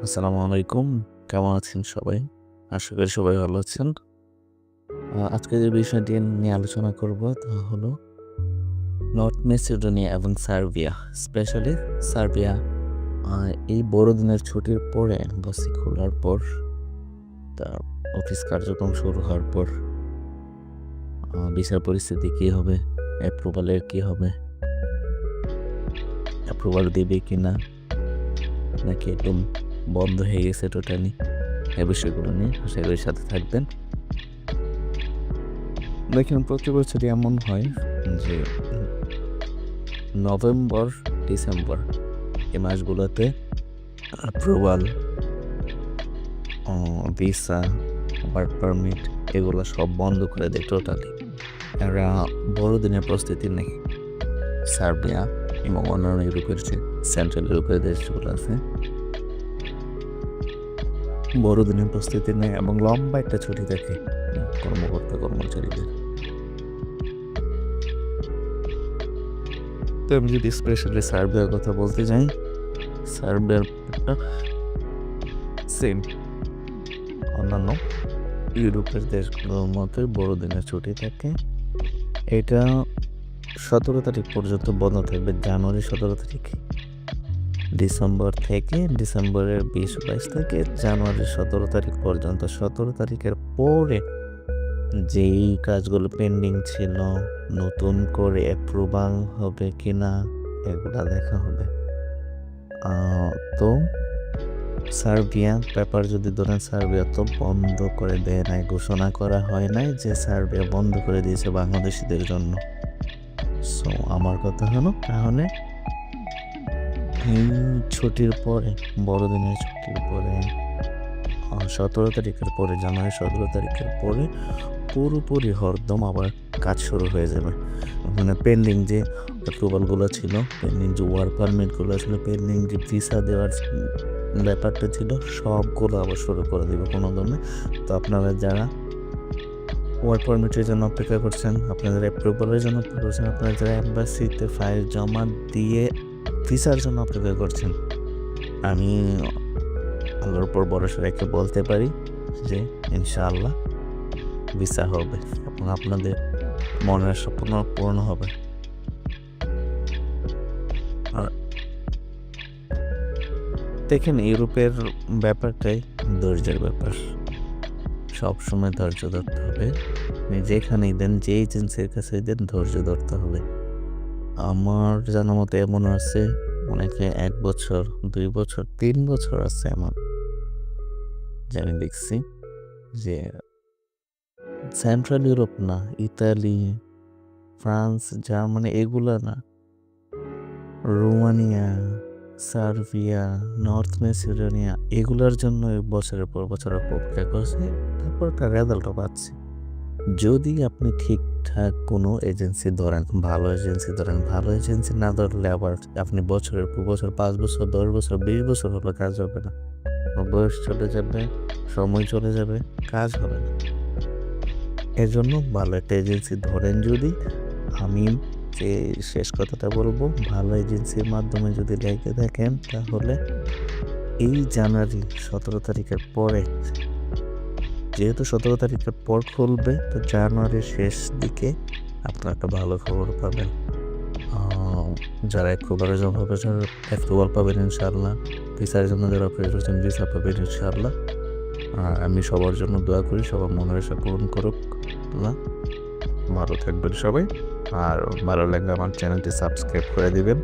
আসসালামু আলাইকুম। কেমন আছেন সবাই? আশা করি সবাই ভালো আছেন। আজকে যে বিষয়টি নিয়ে আলোচনা করব তা হলো নর্থ মেসিডোনিয়া এবং সার্বিয়া। স্পেশালি সার্বিয়া আ এই বড়দিনের ছুটির পরে এম্বাসি খোলার পর তার অফিস কার্যক্রম শুরু হওয়ার পর ভিসার পরিস্থিতি কী হবে? অ্যাপ্রুভালের কী হবে? অ্যাপ্রুভাল দেবে কিনা? নাকি একদম বন্ধ হয়ে গেছে টোটালি? এই বিষয়গুলো নিয়ে আশা করি সাথে থাকবেন। দেখেন প্রতি বছরই এমন হয় যে নভেম্বর, ডিসেম্বর এই মাসগুলোতে অ্যাপ্রুভাল, ভিসা, ওয়ার্ক পারমিট এগুলো সব বন্ধ করে দেয় টোটালি। এরা বড়দিনের প্রস্তুতি নেই। সার্বিয়া এবং অন্যান্য ইউরোপের যে সেন্ট্রাল ইউরোপের দেশগুলো আছে বড়দিনের প্রস্তুতি নেয় এবং লম্বা একটা ছুটি থাকে কর্মকর্তা কর্মচারীদের। তো আমি যদি স্পেশালি সার্বিয়ার কথা বলতে যাই, সার্বিয়ার সেম অন্যান্য ইউরোপের দেশগুলোর মতোই বড়দিনের ছুটি থাকে। এটা 17 তারিখ পর্যন্ত বন্ধ থাকবে, জানুয়ারি 17 তারিখ। ডিসেম্বর থেকে ডিসেম্বরের 20-22 থেকে জানুয়ারির 17 তারিখ পর্যন্ত। 17 তারিখের পরে যেই কাজগুলো পেন্ডিং ছিল, নতুন করে অ্যাপ্রুভাল হবে কিনা এগুলা দেখা হবে। তো সার্বিয়া ব্যাপার যদি ধরেন, সার্বিয়া তো বন্ধ করে দেয় নাই, ঘোষণা করা হয় নাই যে সার্বিয়া বন্ধ করে দিয়েছে বাংলাদেশিদের জন্য। সো আমার কথা হলো তাহলে এই ছুটির পরে, বড়দিনের ছুটির পরে 17 তারিখের পরে, জানুয়ারি 17 তারিখের পরে পুরোপুরি হরদম আবার কাজ শুরু হয়ে যাবে। মানে পেন্ডিং যে অ্যাপ্রুভালগুলো ছিল, পেন্ডিং যে ওয়ার্ক পারমিটগুলো ছিল, পেন্ডিং যে ভিসা দেওয়ার ব্যাপারটা ছিল, সবগুলো আবার শুরু করে দেবে কোনো দমে। তো আপনারা যারা ওয়ার্ক পারমিটের জন্য অপেক্ষা করছেন, আপনাদের অ্যাপ্রুভালের জন্য অপেক্ষা করছেন, আপনারা যারা এম্বাসিতে ফাইল জমা দিয়ে ভিসার জন্য অপেক্ষা করছেন, আমি আল্লাহর উপর ভরসা রেখে বলতে পারি যে ইনশাআল্লাহ ভিসা হবে এবং আপনাদের মনের স্বপ্ন পূর্ণ হবে। আর দেখেন ইউরোপের ব্যাপারটাই ধৈর্যের ব্যাপার। সবসময় ধৈর্য ধরতে হবে। আপনি যেখানেই দেন, যে এজেন্সির কাছে দেন, ধৈর্য ধরতে হবে। আমার জানা মতে এমন আছে অনেকে 1 বছর, 2 বছর, 3 বছর আছে এমন যে আমি দেখছি যে সেন্ট্রাল ইউরোপ না, ইতালি, ফ্রান্স, জার্মানি এগুলা না, রোমানিয়া, সার্বিয়া, নর্থ মেসিডোনিয়া এগুলার জন্য বছরের পর বছর অপেক্ষা করছে, তারপর তার রেজাল্টও পাচ্ছে। যদি আপনি ঠিকঠাক কোনো এজেন্সি ধরেন, ভালো এজেন্সি ধরেন, ভালো এজেন্সি না ধরলে আবার আপনি বছরের পর বছর, 5 বছর, 10 বছর, 20 বছর হলো কাজ হবে না। বয়স চলে যাবে, সময় চলে যাবে, কাজ হবে না। এজন্য ভালো একটা এজেন্সি ধরেন যদি। আমি যে শেষ কথাটা বলবো, ভালো এজেন্সির মাধ্যমে যদি লেগে থাকেন তাহলে এই জানুয়ারি 17 তারিখের পরে, যেহেতু 17 তারিখের পর খুলবে, তো জানুয়ারির শেষ দিকে আপনারা একটা ভালো খবর পাবেন। যারা অ্যাপ্রুভালের জন্য অ্যাপ্রুভাল পাবেন ইনশাআল্লাহ। ভিসার জন্য যারা অপেক্ষা করছেন ভিসা পাবেন ইনশাআল্লাহ। আর আমি সবার জন্য দোয়া করি, সবার মনের আশা পূরণ করুক আল্লাহ। ভালো থাকবেন সবাই। আর ভালো লাগলে আমার চ্যানেলটি সাবস্ক্রাইব করে দিবেন।